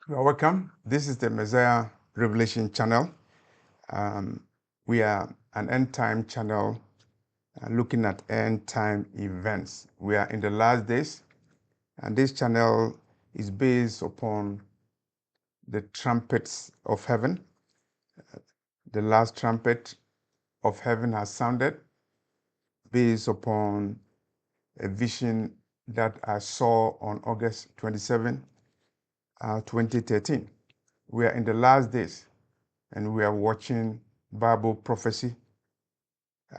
You are welcome. This is the Messiah Revelation channel. Um, we are an end time channel looking at end time events. We are in the last days, and this channel is based upon the trumpets of heaven. The last trumpet of heaven has sounded, based upon a vision that I saw on August 27, 2013. We are in the last days, and we are watching Bible prophecy,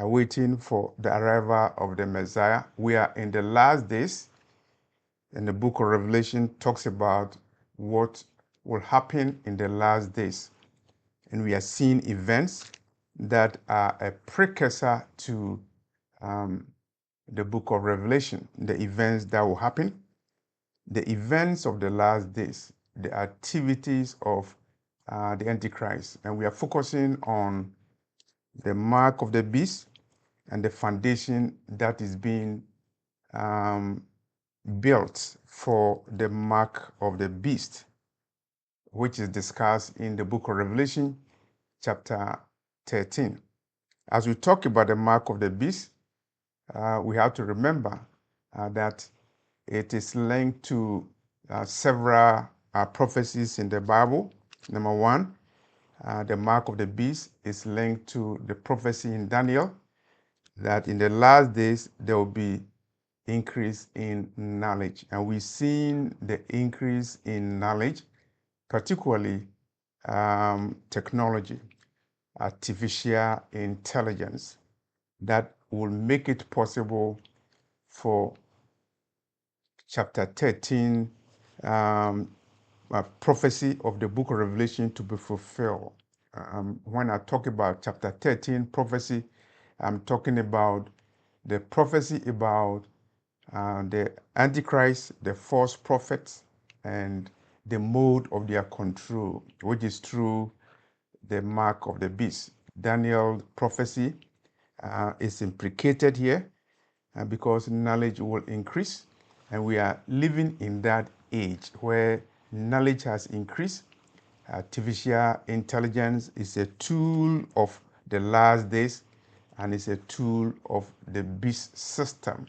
waiting for the arrival of the Messiah. We are in the last days, and the book of Revelation talks about what will happen in the last days. And we are seeing events that are a precursor to the book of Revelation, the events that will happen, the events of the last days, the activities of the Antichrist. And we are focusing on the mark of the beast and the foundation that is being built for the mark of the beast, which is discussed in the book of Revelation, chapter 13. As we talk about the mark of the beast, we have to remember that it is linked to several prophecies in the Bible. Number one, the mark of the beast is linked to the prophecy in Daniel that in the last days there will be increase in knowledge. And we've seen the increase in knowledge, particularly technology, artificial intelligence, that will make it possible for chapter 13 prophecy of the book of Revelation to be fulfilled. When I talk about chapter 13 prophecy, I'm talking about the prophecy about the Antichrist, the false prophets, and the mode of their control, which is through the mark of the beast. Daniel's prophecy is implicated here because knowledge will increase, and we are living in that age where knowledge has increased. Artificial intelligence is a tool of the last days, and it's a tool of the beast system.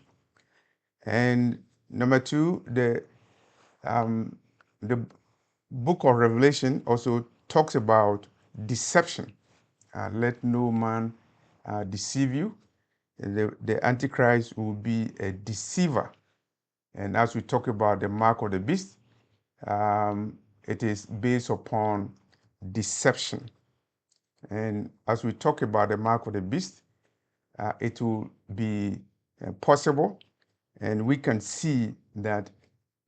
And number two, the book of Revelation also talks about deception. Let no man deceive you. The Antichrist will be a deceiver. And as we talk about the mark of the beast, it is based upon deception. And as we talk about the mark of the beast, it will be possible, and we can see that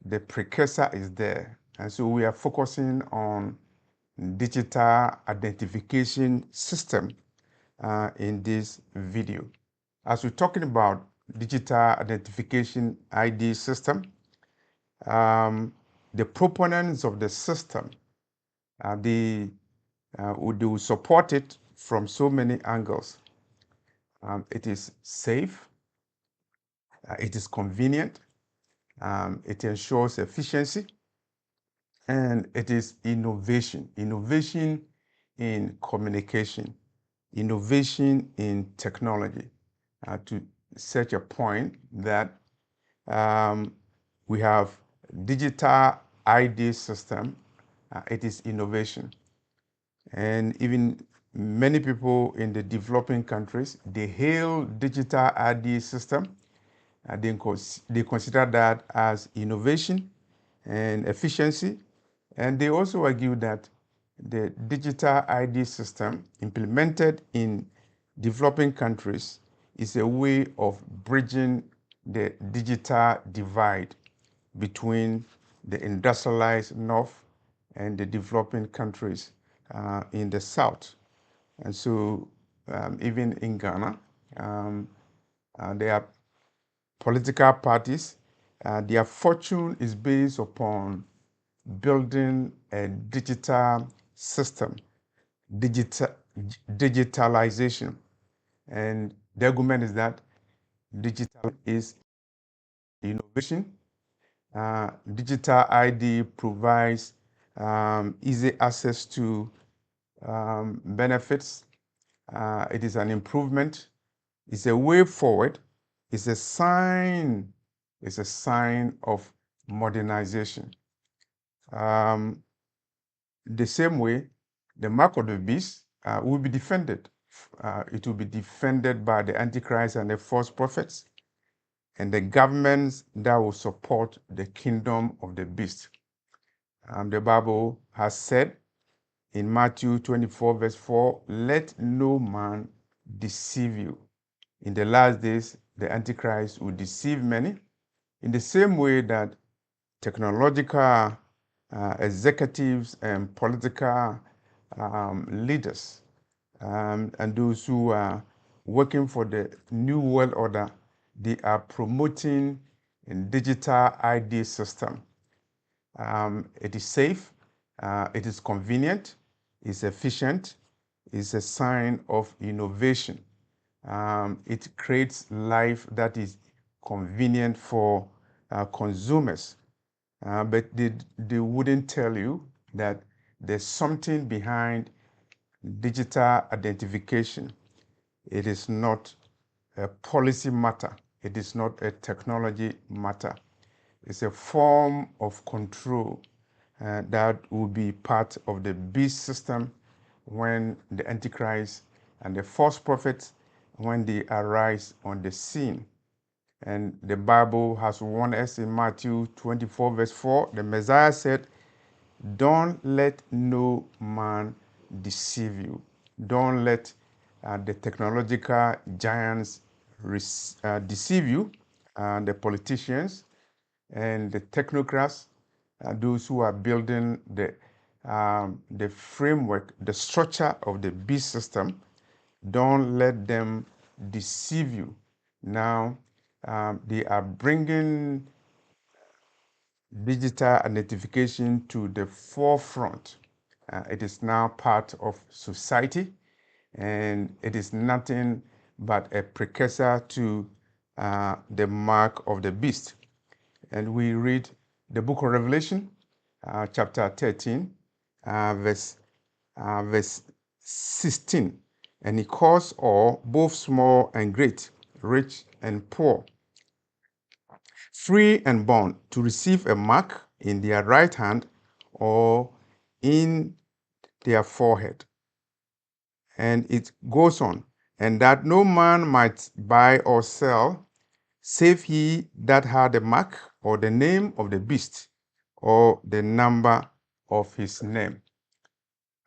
the precursor is there. And so we are focusing on digital identification system in this video. As we're talking about digital identification ID system, the proponents of the system, they will support it from so many angles. It is safe, it is convenient, it ensures efficiency, and it is innovation. Innovation in communication, innovation in technology, to such a point that we have digital ID system. It is innovation. And even many people in the developing countries, they hail digital ID system. They consider that as innovation and efficiency. And they also argue that the digital ID system implemented in developing countries is a way of bridging the digital divide between the industrialized north and the developing countries in the south. And so even in Ghana, there are political parties. Their fortune is based upon building a digital system, digitalization. And the argument is that digital is innovation. Digital ID provides easy access to benefits. It is an improvement. It's a way forward. It's a sign. It's a sign of modernization. The same way, the mark of the beast will be defended. It will be defended by the Antichrist and the false prophets and the governments that will support the kingdom of the beast. The Bible has said in Matthew 24, verse 4, let no man deceive you. In the last days, the Antichrist will deceive many in the same way that technological executives and political leaders and those who are working for the New World Order, they are promoting a digital ID system. It is safe, it is convenient, it's efficient, it's a sign of innovation. It creates life that is convenient for consumers. But they wouldn't tell you that there's something behind digital identification. It is not a policy matter. It is not a technology matter. It's a form of control that will be part of the beast system when the Antichrist and the false prophets, when they arise on the scene. And the Bible has warned us in Matthew 24, verse 4, the Messiah said, don't let no man deceive you. Don't let the technological giants deceive you, the politicians and the technocrats, those who are building the framework, the structure of the beast system. Don't let them deceive you. Now, they are bringing digital identification to the forefront. It is now part of society, and it is nothing but a precursor to the mark of the beast. And we read the book of Revelation, chapter 13, verse 16. And he calls all, both small and great, rich and poor, free and bond, to receive a mark in their right hand or in their forehead. And it goes on, and that no man might buy or sell, save he that had the mark or the name of the beast or the number of his name.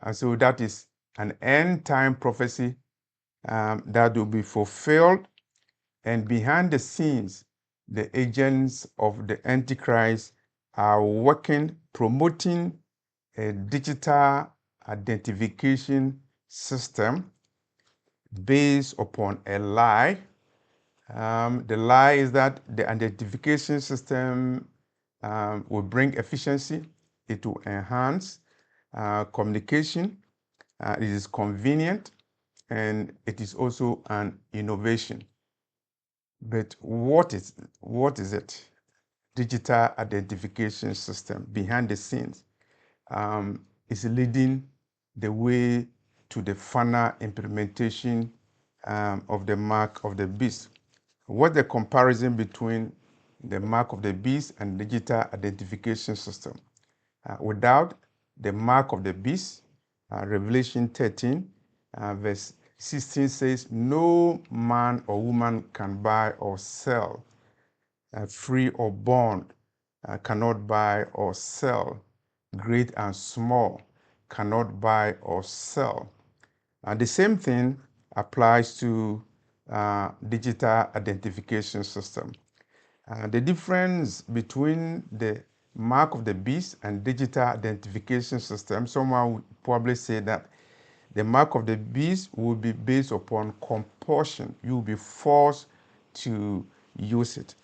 And so that is an end time prophecy that will be fulfilled. And behind the scenes, the agents of the Antichrist are working, promoting a digital identification system based upon a lie. The lie is that the identification system will bring efficiency, it will enhance communication, it is convenient, and it is also an innovation. But what is it? Digital identification system behind the scenes is leading the way to the final implementation of the mark of the beast. What's the comparison between the mark of the beast and digital identification system? Without the mark of the beast, Revelation 13, verse 16 says, no man or woman can buy or sell, free or bond, cannot buy or sell, great and small, cannot buy or sell. And the same thing applies to digital identification system. The difference between the mark of the beast and digital identification system, someone would probably say that the mark of the beast will be based upon compulsion. You will be forced to use it.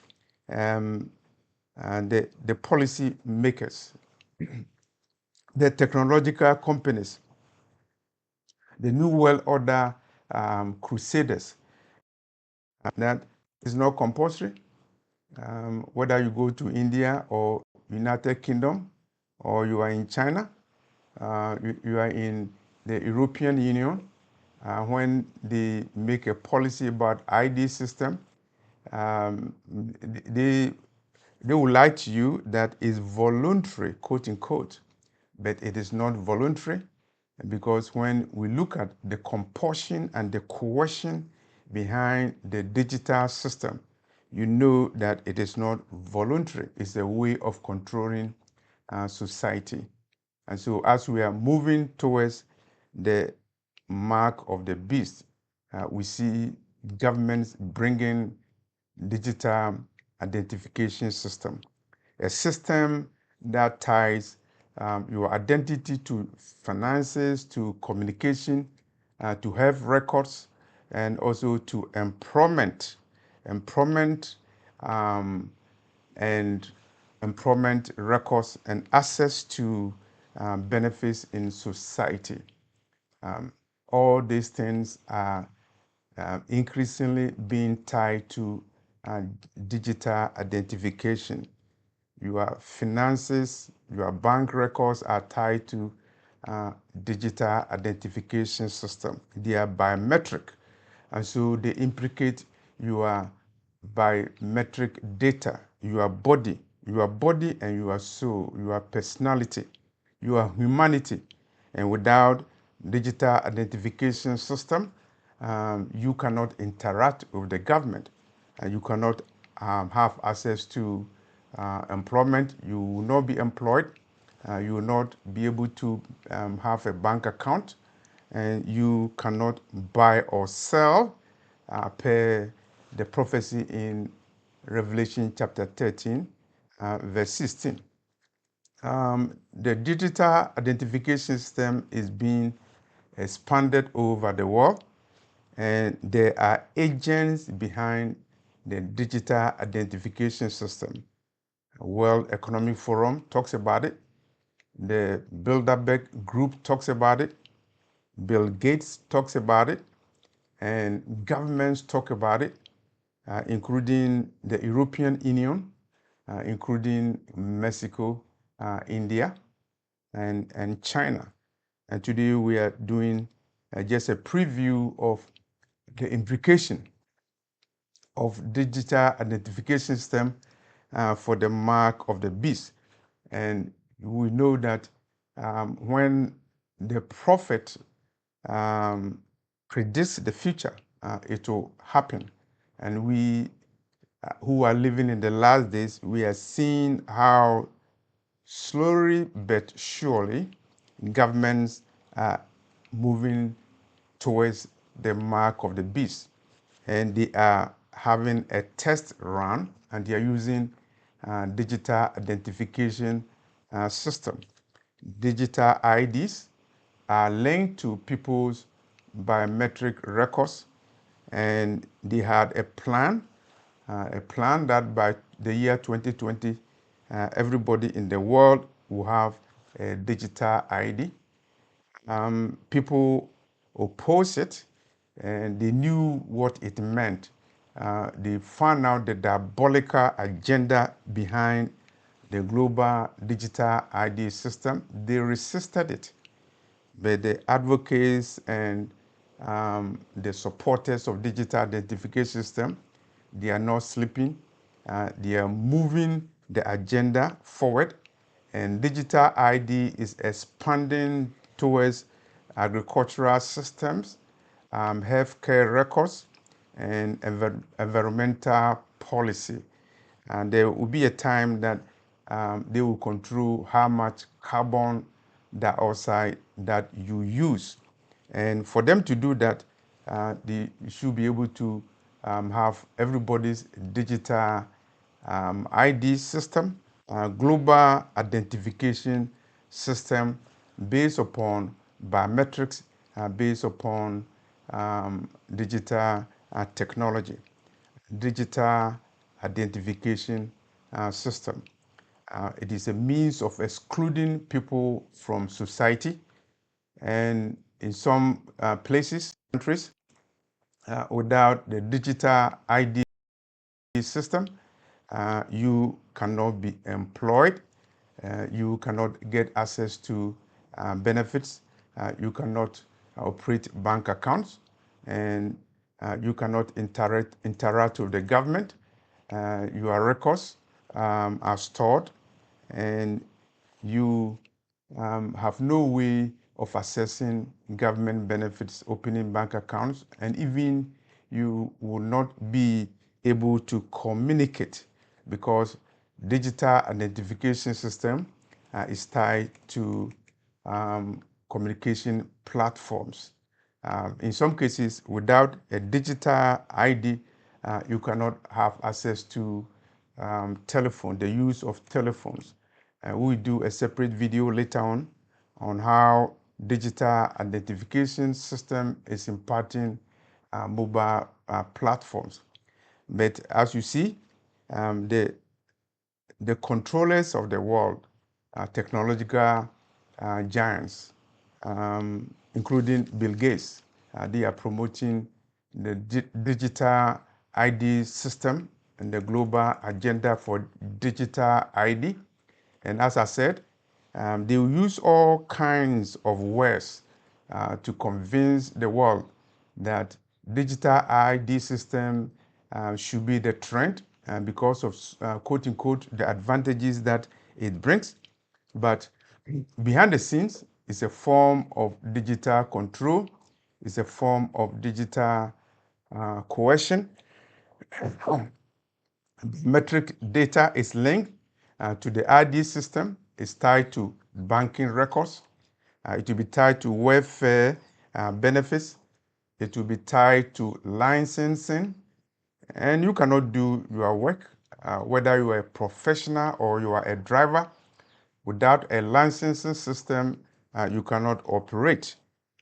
And the policy makers, the technological companies, the New World Order crusaders, that is not compulsory. Whether you go to India or United Kingdom or you are in China, you are in the European Union, when they make a policy about ID system, um, they they will lie to you that is voluntary, quote unquote, but it is not voluntary, because when we look at the compulsion and the coercion behind the digital system, you know that it is not voluntary. It's a way of controlling society. And so as we are moving towards the mark of the beast, we see governments bringing digital identification system, a system that ties your identity to finances, to communication, to health records, and also to employment, um, and employment records, and access to benefits in society. Um, all these things are increasingly being tied to uh, digital identification. Your finances, your bank records are tied to digital identification system. They are biometric, and so they implicate your biometric data, your body and your soul, your personality, your humanity. And without digital identification system, you cannot interact with the government, and you cannot have access to employment. You will not be employed. You will not be able to have a bank account, and you cannot buy or sell per the prophecy in Revelation chapter 13, verse 16. The digital identification system is being expanded over the world, and there are agents behind the digital identification system. World Economic Forum talks about it. The Bilderberg Group talks about it. Bill Gates talks about it. And governments talk about it, including the European Union, including Mexico, India, and China. And today we are doing just a preview of the implication of digital identification system for the mark of the beast. And we know that when the prophet predicts the future, it will happen. And we who are living in the last days, we are seeing how slowly but surely governments are moving towards the mark of the beast. And they are having a test run, and they are using digital identification system. Digital IDs are linked to people's biometric records, and they had a plan that by the year 2020, everybody in the world will have a digital ID. People opposed it, and they knew what it meant. They found out the diabolical agenda behind the global digital ID system. They resisted it, but the advocates and the supporters of digital identification system, they are not sleeping. They are moving the agenda forward, and digital ID is expanding towards agricultural systems, healthcare records, and environmental policy. And there will be a time that they will control how much carbon dioxide that you use. And for them to do that, they should be able to have everybody's digital ID system, global identification system based upon biometrics, based upon digital technology, digital identification system. It is a means of excluding people from society, and in some places, countries, without the digital ID system, you cannot be employed, You cannot get access to benefits. You cannot operate bank accounts, and you cannot interact with the government. Your records are stored, and you have no way of accessing government benefits, opening bank accounts, and even you will not be able to communicate because digital identification system is tied to communication platforms. In some cases, without a digital ID, you cannot have access to telephone, the use of telephones. We'll do a separate video later on how digital identification system is impacting mobile platforms. But as you see, the controllers of the world, technological giants, including Bill Gates, they are promoting the digital ID system and the global agenda for digital ID. And as I said, they will use all kinds of words to convince the world that digital ID system should be the trend because of quote unquote the advantages that it brings. But behind the scenes, it's a form of digital control, it's a form of digital coercion. Metric data is linked to the ID system, it's tied to banking records, it will be tied to welfare benefits, it will be tied to licensing, and you cannot do your work, whether you are a professional or you are a driver. Without a licensing system, you cannot operate.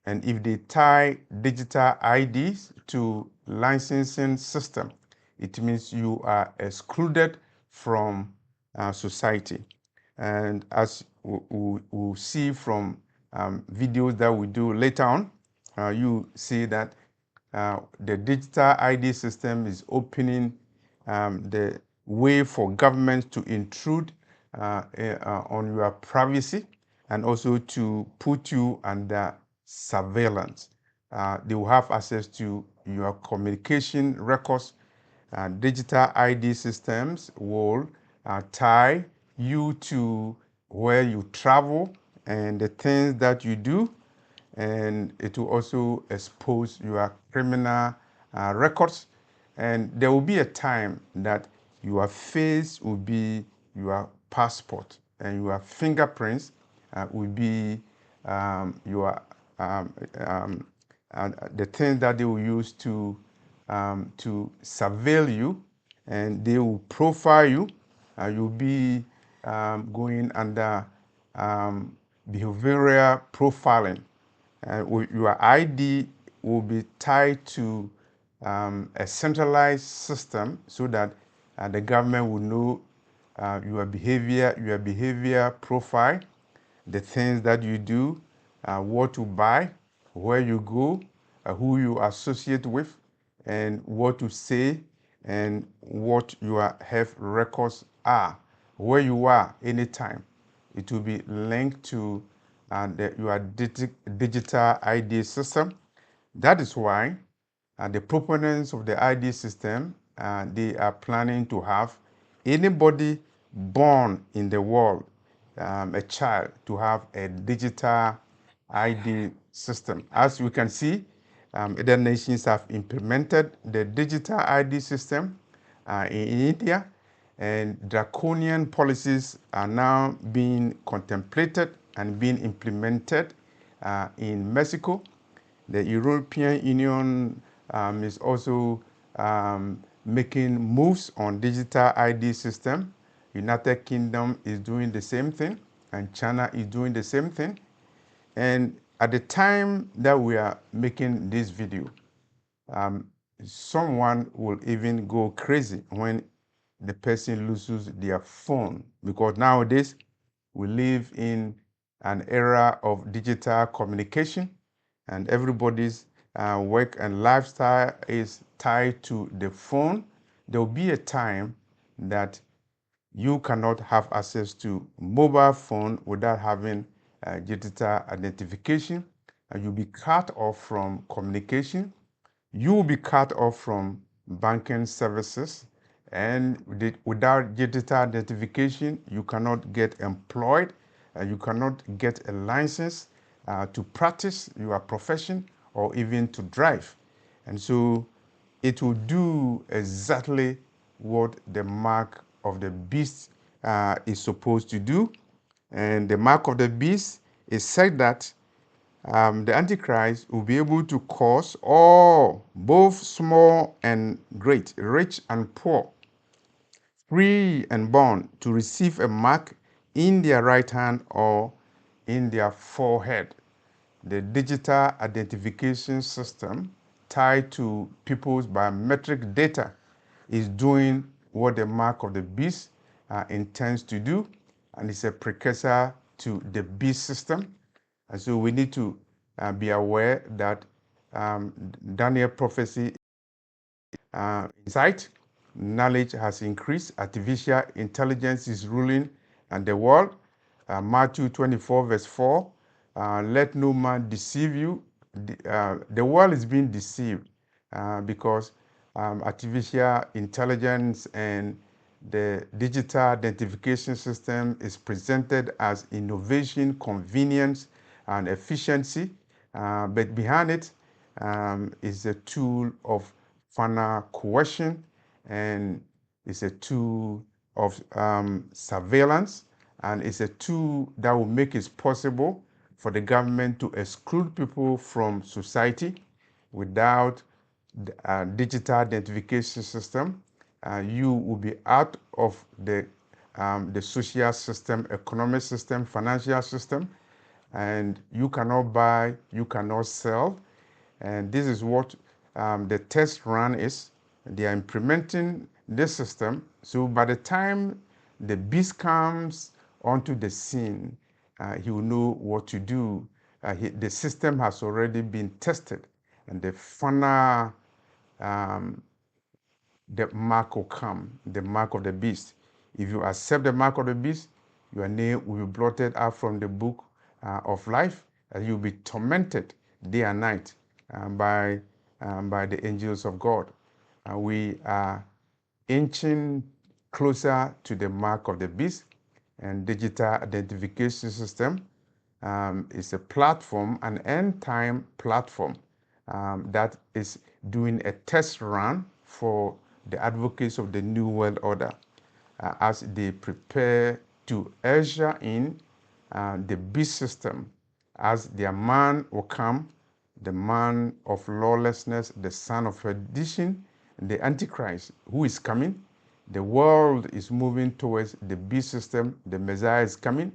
And if they tie digital IDs to licensing system, it means you are excluded from society. And as we'll see from videos that we do later on, you see that the digital ID system is opening the way for governments to intrude on your privacy and also to put you under surveillance. They will have access to your communication records. Digital ID systems will tie you to where you travel and the things that you do, and it will also expose your criminal records. And there will be a time that your face will be your passport and your fingerprints will be your the things that they will use to surveil you, and they will profile you. You'll be going under behavioral profiling. Your ID will be tied to a centralized system so that the government will know your behavior profile, the things that you do, what to buy, where you go, who you associate with, and what to say, and what your health records are, where you are anytime. It will be linked to your digital ID system. That is why the proponents of the ID system, they are planning to have anybody born in the world, a child, to have a digital ID system. As we can see, other nations have implemented the digital ID system in India, and draconian policies are now being contemplated and being implemented in Mexico. The European Union is also making moves on digital ID system. United Kingdom is doing the same thing, and China is doing the same thing. And at the time that we are making this video, someone will even go crazy when the person loses their phone, because nowadays we live in an era of digital communication, and everybody's work and lifestyle is tied to the phone. There will be a time that You cannot have access to mobile phone without having digital identification, and you'll be cut off from communication. You will be cut off from banking services, and without digital identification, you cannot get employed, you cannot get a license to practice your profession or even to drive. And so it will do exactly what the mark of the beast is supposed to do. And the mark of the beast is said that the Antichrist will be able to cause all, both small and great, rich and poor, free and bond, to receive a mark in their right hand or in their forehead. The digital identification system tied to people's biometric data is doing what the mark of the beast intends to do, and it's a precursor to the beast system. And so we need to be aware that Daniel prophecy insight, knowledge has increased, artificial intelligence is ruling and the world. Matthew 24 verse 4, let no man deceive you. The world is being deceived because artificial intelligence and the digital identification system is presented as innovation, convenience, and efficiency, but behind it is a tool of final coercion, and it's a tool of surveillance, and it's a tool that will make it possible for the government to exclude people from society. Without the digital identification system, you will be out of the social system, economic system, financial system, and you cannot buy, you cannot sell. And this is what the test run is. They are implementing this system. So by the time the beast comes onto the scene, he will know what to do. The system has already been tested, and the final the mark will come, the mark of the beast. If you accept the mark of the beast, your name will be blotted out from the book of life, and you'll be tormented day and night by the angels of God. We are inching closer to the mark of the beast, and digital identification system is a platform, an end-time platform that is doing a test run for the advocates of the New World Order as they prepare to usher in the beast system, as their man will come, the man of lawlessness, the son of perdition, the Antichrist, who is coming. The world is moving towards the beast system. The Messiah is coming.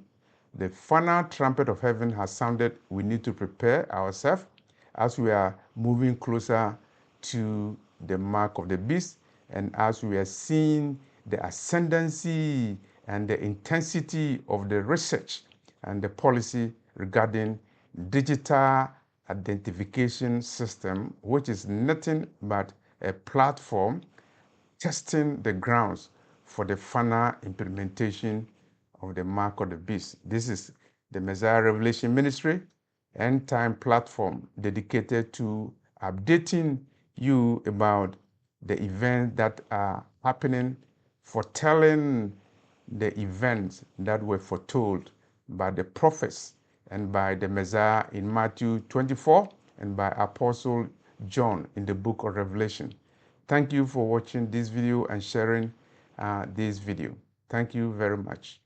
The final trumpet of heaven has sounded. We need to prepare ourselves as we are moving closer to the mark of the beast, and as we are seeing the ascendancy and the intensity of the research and the policy regarding digital identification system, which is nothing but a platform testing the grounds for the final implementation of the mark of the beast. This is the Messiah Revelation Ministry, end time platform dedicated to updating you about the events that are happening, foretelling the events that were foretold by the prophets and by the Messiah in Matthew 24 and by Apostle John in the book of Revelation. Thank you for watching this video and sharing this video. Thank you very much.